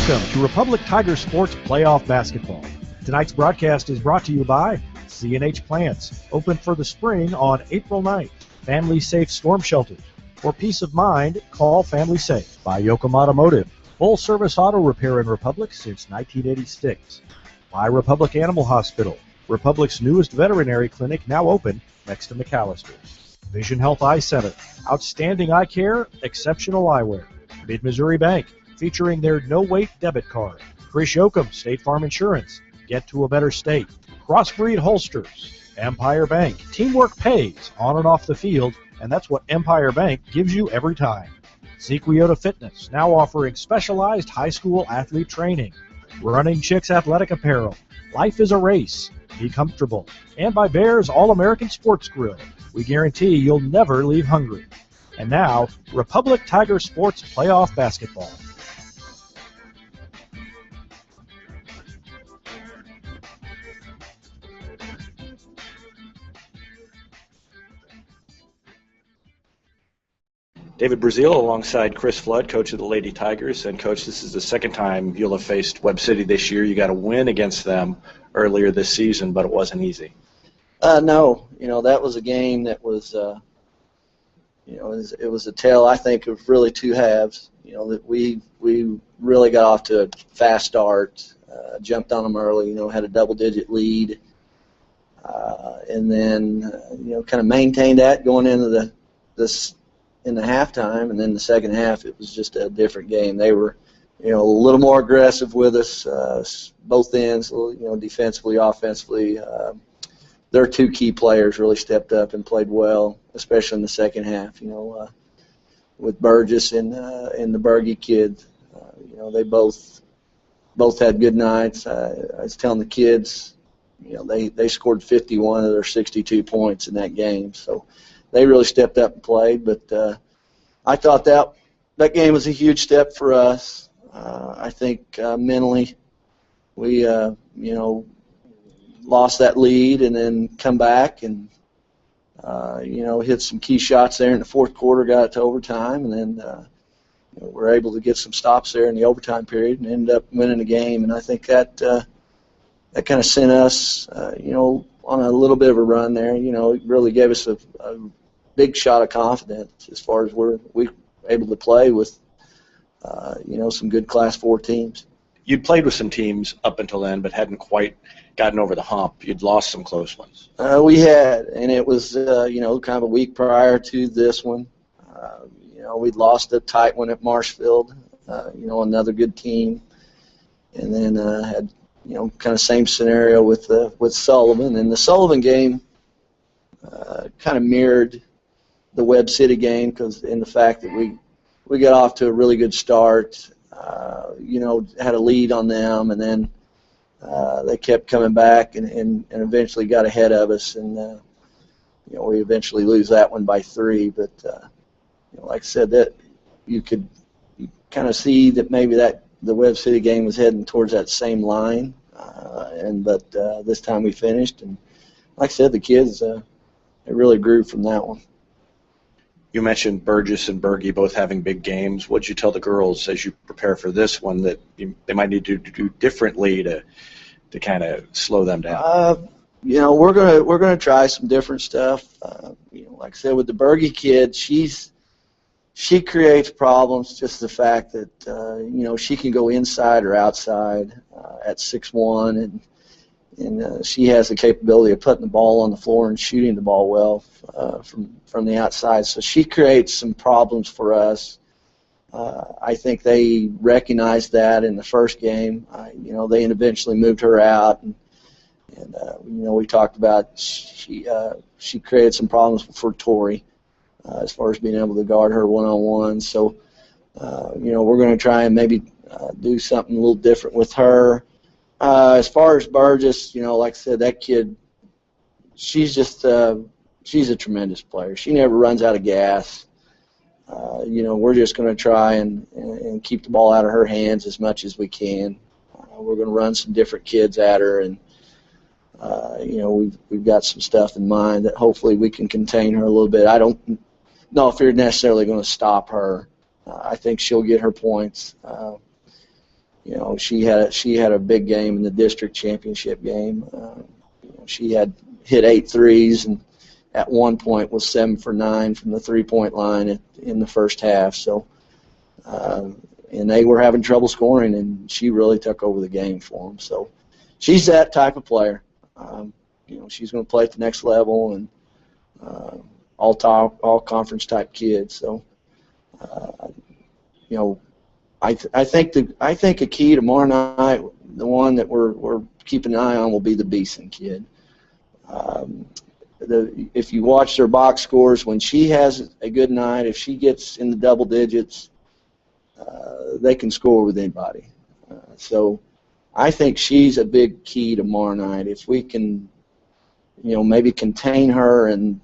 Welcome to Republic Tiger Sports Playoff Basketball. Tonight's broadcast is brought to you by C&H Plants, open for the spring on April 9th. Family Safe Storm Shelters. For peace of mind, call Family Safe. By Yoakum Automotive, full-service auto repair in Republic since 1986. By Republic Animal Hospital, Republic's newest veterinary clinic now open next to McAllister's. Vision Health Eye Center, outstanding eye care, exceptional eyewear. Mid-Missouri Bank, featuring their no-wait debit card. Chris Yoakum, State Farm Insurance, get to a better state. Crossbreed Holsters, Empire Bank, teamwork pays on and off the field, and that's what Empire Bank gives you every time. Sequiota Fitness, now offering specialized high school athlete training. Running Chicks Athletic Apparel, life is a race, be comfortable. And by Bears All-American Sports Grill, we guarantee you'll never leave hungry. And now, Republic Tiger Sports Playoff Basketball. David Brazil alongside Chris Flood, coach of the Lady Tigers. And, Coach, this is the second time you'll have faced Webb City this year. You got a win against them earlier this season, but it wasn't easy. No. That was a game that was, it was a tale, I think, of really two halves. That we really got off to a fast start, jumped on them early, had a double-digit lead, and then, kind of maintained that going into in the halftime, and then the second half it was just a different game. They were, a little more aggressive with us, both ends, defensively, offensively. Their two key players really stepped up and played well, especially in the second half. With Burgess and the Berge kid, they both had good nights. I was telling the kids, they scored 51 of their 62 points in that game, so they really stepped up and played. But I thought that game was a huge step for us. I think mentally we lost that lead and then come back and hit some key shots there in the fourth quarter, got it to overtime, and then we're able to get some stops there in the overtime period and ended up winning the game. And I think that kind of sent us on a little bit of a run there. It really gave us a big shot of confidence as far as we were able to play with some good Class 4 teams. You'd played with some teams up until then, but hadn't quite gotten over the hump. You'd lost some close ones. We had, and it was kind of a week prior to this one. We'd lost a tight one at Marshfield, another good team, and then had kind of same scenario with Sullivan. And the Sullivan game kind of mirrored the Webb City game, because in the fact that we got off to a really good start, had a lead on them, and then they kept coming back and eventually got ahead of us, and we eventually lose that one by 3. But like I said, that you kind of see that maybe the Webb City game was heading towards that same line, but this time we finished, and like I said, the kids they really grew from that one. You mentioned Burgess and Berge both having big games. What'd you tell the girls as you prepare for this one that they might need to do differently to kind of slow them down? We're gonna try some different stuff. Like I said, with the Berge kid, she creates problems. Just the fact that she can go inside or outside at 6'1", and she has the capability of putting the ball on the floor and shooting the ball well from the outside. So she creates some problems for us. I think they recognized that in the first game. They eventually moved her out, and we talked about she created some problems for Tori as far as being able to guard her one-on-one. So we're going to try and maybe do something a little different with her. As far as Burgess, like I said, that kid, she's a tremendous player. She never runs out of gas. We're just going to try and keep the ball out of her hands as much as we can. We're going to run some different kids at her, and we've got some stuff in mind that hopefully we can contain her a little bit. I don't know if you're necessarily going to stop her. I think she'll get her points. she had a big game in the district championship game. She had hit 8 threes and at one point was 7 for 9 from the 3-point line in the first half. So, and they were having trouble scoring, and she really took over the game for them. So, she's that type of player. She's going to play at the next level, and all conference type kid. So, I think a key tomorrow night, the one that we're keeping an eye on, will be the Beeson kid. If you watch their box scores, when she has a good night, if she gets in the double digits, they can score with anybody. So I think she's a big key tomorrow night. If we can, maybe contain her and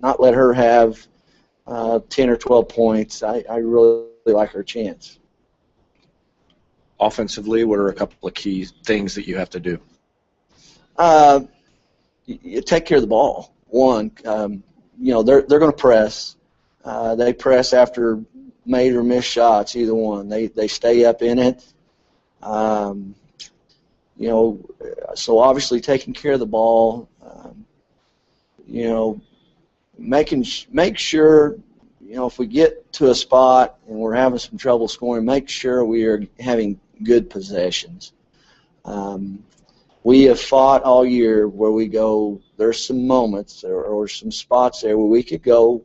not let her have 10 or 12 points, I really like her chance. Offensively, what are a couple of key things that you have to do? You take care of the ball. One, they're going to press. They press after made or missed shots, either one. They stay up in it. So obviously taking care of the ball. Make sure, if we get to a spot and we're having some trouble scoring, make sure we are having good possessions. We have fought all year where we go, there's some moments or some spots there where we could go,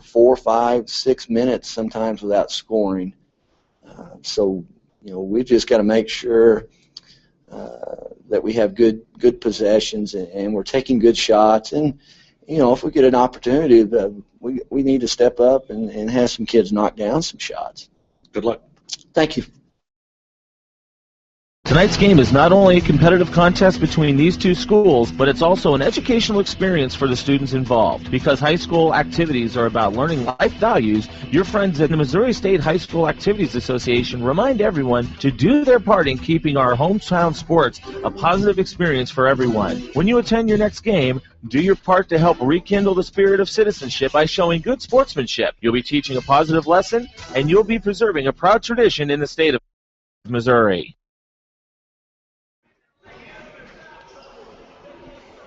4, 5, 6 minutes sometimes without scoring. So, we just got to make sure that we have good possessions and we're taking good shots. And, if we get an opportunity, we need to step up and have some kids knock down some shots. Good luck. Thank you. Tonight's game is not only a competitive contest between these two schools, but it's also an educational experience for the students involved. Because high school activities are about learning life values, your friends at the Missouri State High School Activities Association remind everyone to do their part in keeping our hometown sports a positive experience for everyone. When you attend your next game, do your part to help rekindle the spirit of citizenship by showing good sportsmanship. You'll be teaching a positive lesson, and you'll be preserving a proud tradition in the state of Missouri.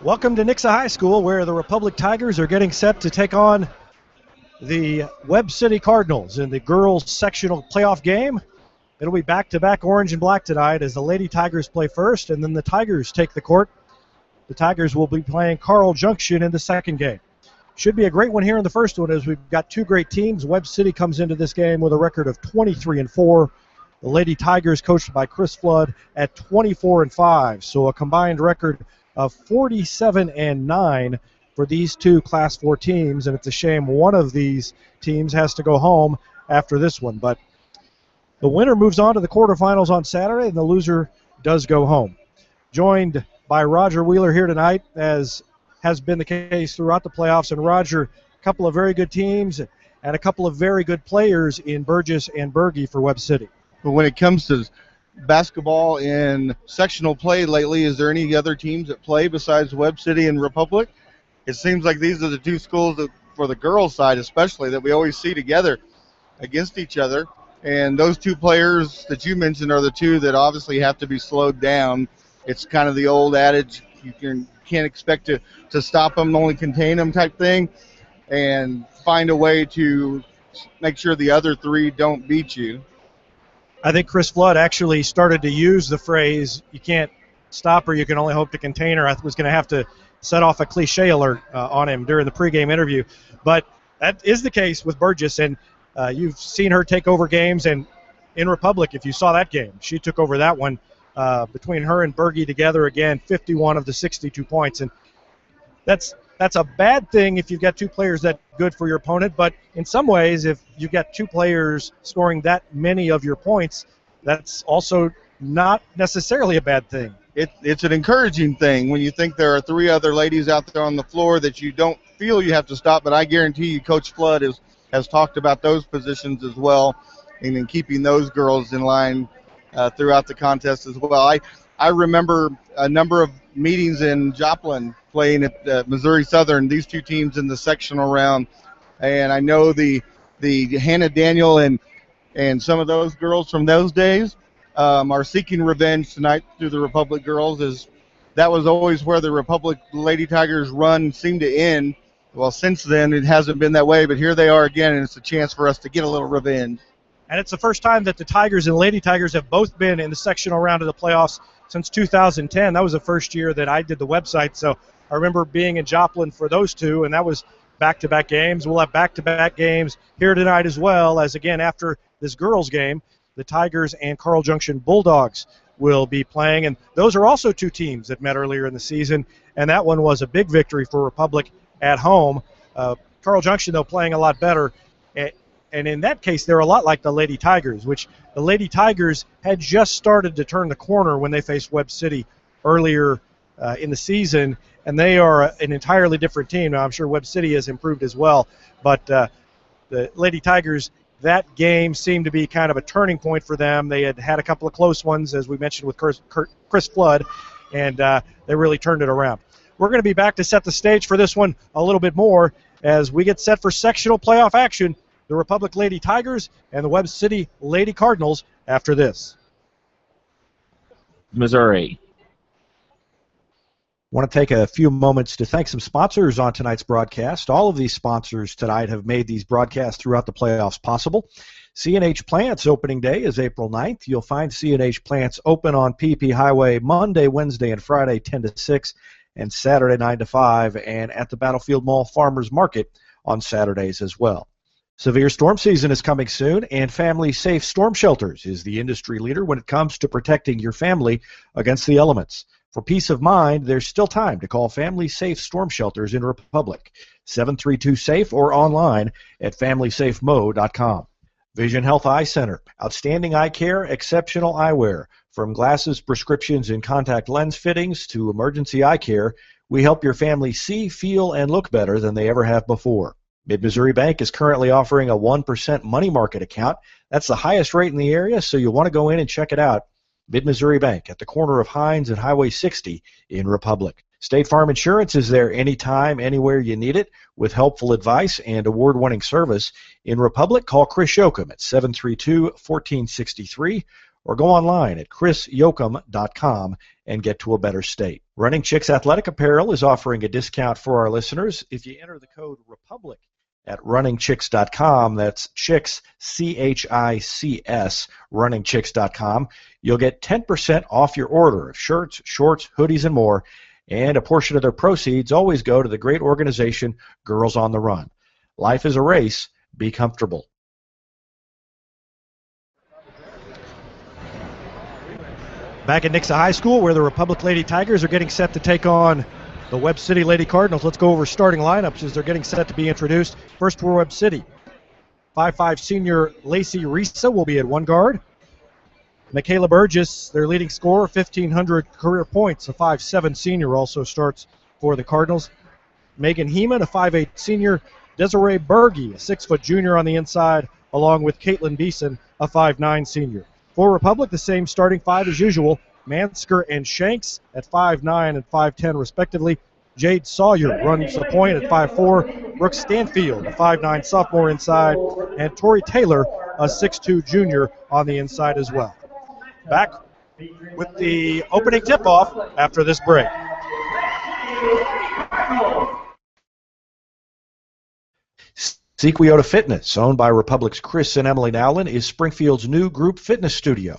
Welcome to Nixa High School, where the Republic Tigers are getting set to take on the Webb City Cardinals in the girls' sectional playoff game. It'll be back-to-back orange and black tonight as the Lady Tigers play first, and then the Tigers take the court. The Tigers will be playing Carl Junction in the second game. Should be a great one here in the first one, as we've got two great teams. Webb City comes into this game with a record of 23-4. The Lady Tigers, coached by Chris Flood, at 24-5. So a combined record of 47-9 for these two Class 4 teams, and it's a shame one of these teams has to go home after this one. But the winner moves on to the quarterfinals on Saturday, and the loser does go home. Joined by Roger Wheeler here tonight, as has been the case throughout the playoffs. And Roger, a couple of very good teams and a couple of very good players in Burgess and Berge for Webb City. But when it comes to basketball in sectional play lately, is there any other teams that play besides Webb City and Republic? It seems like these are the two schools that, for the girls' side especially, that we always see together against each other. And those two players that you mentioned are the two that obviously have to be slowed down. It's kind of the old adage, you can't expect to stop them, only contain them type thing, and find a way to make sure the other three don't beat you. I think Chris Flood actually started to use the phrase, you can't stop her, you can only hope to contain her. I was going to have to set off a cliche alert on him during the pregame interview. But that is the case with Burgess, and you've seen her take over games. And in Republic, if you saw that game, she took over that one between her and Berge together again, 51 of the 62 points. And that's a bad thing if you've got two players that good for your opponent, but in some ways, if you've got two players scoring that many of your points, that's also not necessarily a bad thing. It's an encouraging thing when you think there are three other ladies out there on the floor that you don't feel you have to stop, but I guarantee you Coach Flood has talked about those positions as well, and in keeping those girls in line throughout the contest as well. I remember a number of meetings in Joplin playing at Missouri Southern, these two teams in the sectional round, and I know the Hannah Daniel and And some of those girls from those days are seeking revenge tonight through the Republic girls. That was always where the Republic Lady Tigers run seemed to end. Well, since then, it hasn't been that way, but here they are again, and it's a chance for us to get a little revenge. And it's the first time that the Tigers and Lady Tigers have both been in the sectional round of the playoffs since 2010. That was the first year that I did the website, so I remember being in Joplin for those two, and that was back-to-back games. We'll have back-to-back games here tonight as well, as again after this girls game, the Tigers and Carl Junction Bulldogs will be playing, and those are also two teams that met earlier in the season, and that one was a big victory for Republic at home. Carl Junction, though, playing a lot better, and in that case, they're a lot like the Lady Tigers, which the Lady Tigers had just started to turn the corner when they faced Webb City earlier in the season, and they are an entirely different team. Now, I'm sure Webb City has improved as well, but the Lady Tigers, that game seemed to be kind of a turning point for them. They had had a couple of close ones, as we mentioned with Chris Flood, and they really turned it around. We're going to be back to set the stage for this one a little bit more as we get set for sectional playoff action, the Republic Lady Tigers and the Webb City Lady Cardinals after this. Missouri. I want to take a few moments to thank some sponsors on tonight's broadcast. All of these sponsors tonight have made these broadcasts throughout the playoffs possible. C&H Plants opening day is April 9th. You'll find C&H Plants open on PP Highway Monday, Wednesday, and Friday 10 to 6, and Saturday 9 to 5, and at the Battlefield Mall Farmers Market on Saturdays as well. Severe storm season is coming soon, and Family Safe Storm Shelters is the industry leader when it comes to protecting your family against the elements. For peace of mind, there's still time to call Family Safe Storm Shelters in Republic, 732-SAFE, or online at familysafemo.com. Vision Health Eye Center, outstanding eye care, exceptional eyewear. From glasses, prescriptions, and contact lens fittings to emergency eye care, we help your family see, feel, and look better than they ever have before. Mid-Missouri Bank is currently offering a 1% money market account. That's the highest rate in the area, so you'll want to go in and check it out. Mid-Missouri Bank at the corner of Hines and Highway 60 in Republic. State Farm Insurance is there anytime, anywhere you need it, with helpful advice and award-winning service. In Republic, call Chris Yoakum at 732-1463 or go online at chrisyoakum.com and get to a better state. Running Chicks Athletic Apparel is offering a discount for our listeners. If you enter the code REPUBLIC at runningchicks.com, that's chicks, C-H-I-C-S, runningchicks.com, you'll get 10% off your order of shirts, shorts, hoodies, and more, and a portion of their proceeds always go to the great organization Girls on the Run. Life is a race. Be comfortable. Back at Nixa High School, where the Republic Lady Tigers are getting set to take on the Webb City Lady Cardinals. Let's go over starting lineups as they're getting set to be introduced. First for Webb City, 5'5" senior Lacey Risa will be at one guard. Michaela Burgess, their leading scorer, 1,500 career points. A 5'7" senior also starts for the Cardinals. Megan Heeman, a 5'8" senior. Desiree Berge, a 6-foot junior on the inside, along with Caitlin Beeson, a 5'9" senior. For Republic, the same starting five as usual. Mansker and Shanks at 5'9" and 5'10" respectively. Jade Sawyer runs the point at 5'4". Brooke Stanfield, a 5'9" sophomore inside. And Tori Taylor, a 6'2" junior on the inside as well. Back with the opening tip-off after this break. Sequiota Fitness, owned by Republic's Chris and Emily Nowlin, is Springfield's new group fitness studio.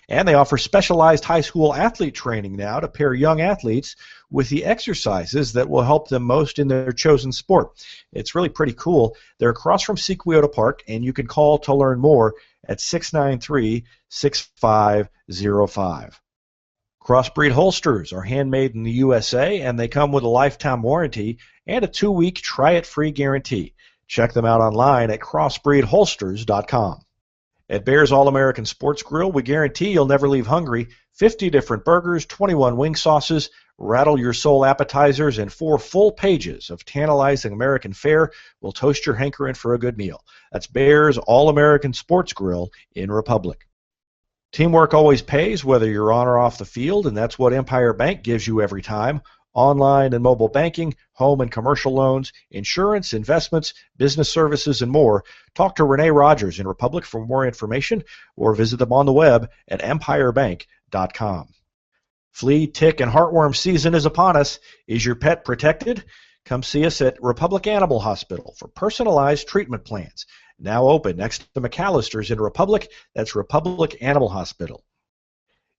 And they offer specialized high school athlete training now to pair young athletes with the exercises that will help them most in their chosen sport. It's really pretty cool. They're across from Sequiota Park, and you can call to learn more at 693-6505. Crossbreed holsters are handmade in the USA, and they come with a lifetime warranty and a 2-week try-it-free guarantee. Check them out online at crossbreedholsters.com. At Bear's All-American Sports Grill, we guarantee you'll never leave hungry. 50 different burgers, 21 wing sauces, rattle-your-soul appetizers, and 4 full pages of tantalizing American fare will toast your hankering for a good meal. That's Bear's All-American Sports Grill in Republic. Teamwork always pays, whether you're on or off the field, and that's what Empire Bank gives you every time. online and mobile banking, home and commercial loans, insurance, investments, business services, and more. Talk to Renee Rogers in Republic for more information or visit them on the web at empirebank.com. Flea, tick, and heartworm season is upon us. Is your pet protected? Come see us at Republic Animal Hospital for personalized treatment plans. Now open next to McAllister's in Republic. That's Republic Animal Hospital.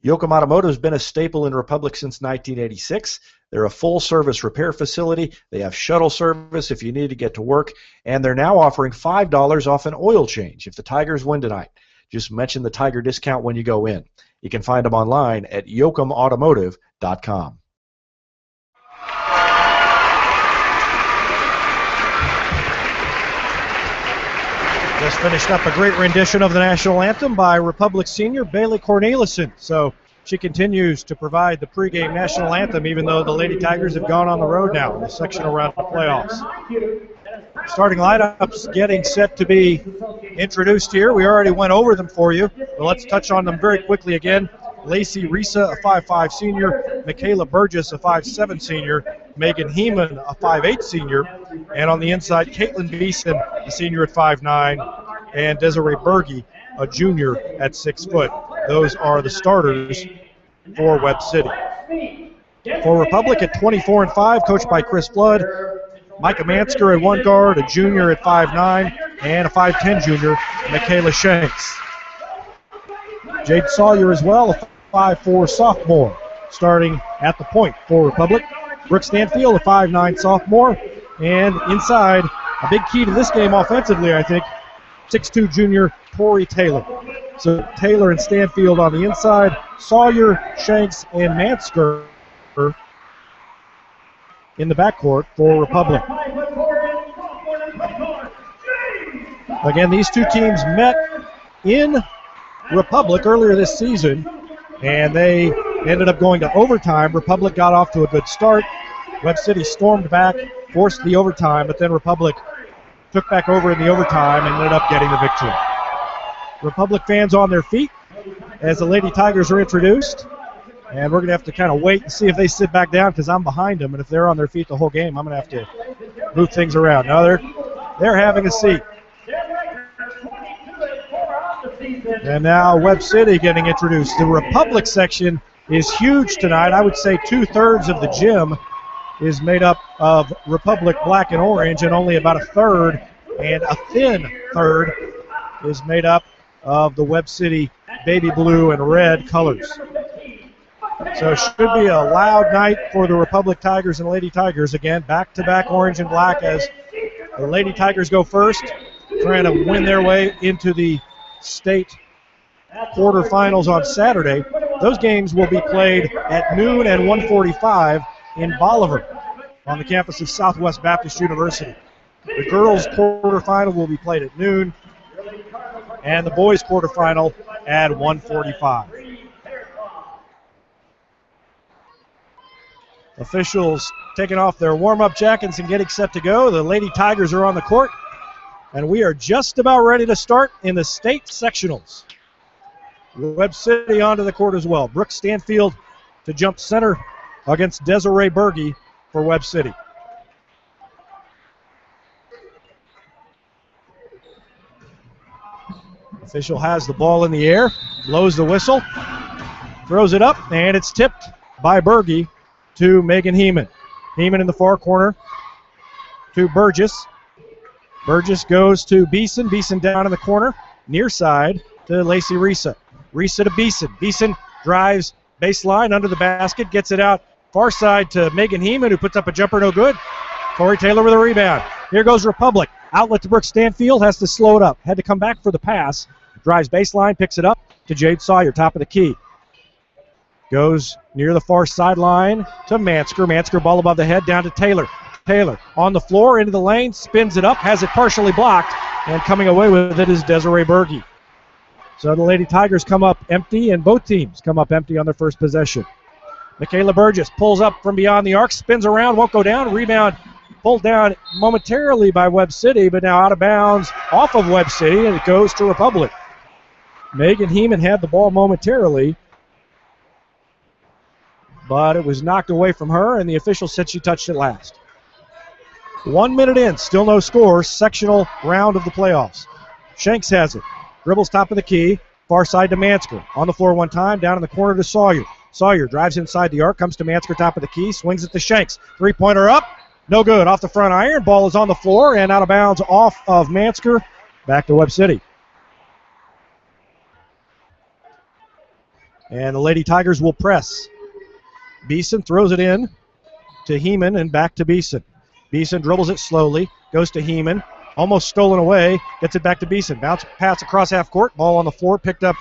Yoakum Automotive has been a staple in Republic since 1986. They're a full-service repair facility. They have shuttle service if you need to get to work, and they're now offering $5 off an oil change if the Tigers win tonight. Just mention the Tiger discount when you go in. You can find them online at yoakumautomotive.com. Just finished up a great rendition of the national anthem by Republic senior Bailey Cornelison. So she continues to provide the pregame national anthem, even though the Lady Tigers have gone on the road now in the sectional round of playoffs. Starting lineups getting set to be introduced here. We already went over them for you, but let's touch on them very quickly again. Lacey Risa, a 5'5 senior, Michaela Burgess, a 5'7 senior, Megan Heeman, a 5'8 senior, and on the inside, Caitlin Beeson, a senior at 5'9, and Desiree Berge, a junior at 6 foot. Those are the starters for Webb City. For Republic at 24 and 5, coached by Chris Flood, Micah Mansker at 1 guard, a junior at 5'9, and a 5'10 junior, Michaela Shanks. Jade Sawyer as well, a 5'4 sophomore, starting at the point for Republic. Brooke Stanfield, a 5'9 sophomore, and inside, a big key to this game offensively, I think, 6'2 junior Tori Taylor. So Taylor and Stanfield on the inside, Sawyer, Shanks, and Mansker in the backcourt for Republic. Again, these two teams met in Republic earlier this season, and they ended up going to overtime. Republic got off to a good start. Webb City stormed back, forced the overtime, but then Republic took back over in the overtime and ended up getting the victory. Republic fans on their feet as the Lady Tigers are introduced, and we're going to have to kind of wait and see if they sit back down because I'm behind them, and if they're on their feet the whole game, I'm going to have to move things around. No, they're having a seat. And now Webb City getting introduced. The Republic section is huge tonight. I would say 2/3 of the gym is made up of Republic black and orange, and only about a third, and a thin third, is made up of the Webb City baby blue and red colors. So it should be a loud night for the Republic Tigers and Lady Tigers. Again, back-to-back orange and black as the Lady Tigers go first, trying to win their way into the state quarterfinals on Saturday. Those games will be played at noon and 1:45 in Bolivar on the campus of Southwest Baptist University. The girls' quarterfinal will be played at noon, and the boys' quarterfinal at 1:45. Officials taking off their warm-up jackets and getting set to go. The Lady Tigers are on the court, and we are just about ready to start in the state sectionals. Webb City onto the court as well. Brooke Stanfield to jump center against Desiree Berge for Webb City. Official has the ball in the air, blows the whistle, throws it up, and it's tipped by Berge to Megan Heeman. Heeman in the far corner to Burgess. Burgess goes to Beeson. Beeson down in the corner, near side to Lacey Risa. Risa to Beeson. Beeson drives baseline under the basket, gets it out far side to Megan Heeman, who puts up a jumper, no good. Tori Taylor with a rebound. Here goes Republic. Outlet to Brooke Stanfield, has to slow it up. Had to come back for the pass. Drives baseline, picks it up to Jade Sawyer, top of the key. Goes near the far sideline to Mansker. Mansker ball above the head down to Taylor. Taylor on the floor, into the lane, spins it up, has it partially blocked, and coming away with it is Desiree Berge. So the Lady Tigers come up empty, and both teams come up empty on their first possession. Michaela Burgess pulls up from beyond the arc, spins around, won't go down. Rebound pulled down momentarily by Webb City, but now out of bounds off of Webb City, and it goes to Republic. Megan Heeman had the ball momentarily. but it was knocked away from her, and the official said she touched it last. 1 minute in, still no score. Sectional round of the playoffs. Shanks has it. Dribbles top of the key. Far side to Mansker. On the floor one time. Down in the corner to Sawyer. Sawyer drives inside the arc. Comes to Mansker top of the key. Swings it to Shanks. Three-pointer up. No good. Off the front iron. Ball is on the floor and out of bounds off of Mansker. Back to Webb City. And the Lady Tigers will press. Beeson throws it in to Heeman and back to Beeson. Beeson dribbles it slowly, goes to Heeman, almost stolen away, gets it back to Beeson. Bounce pass across half court, ball on the floor, picked up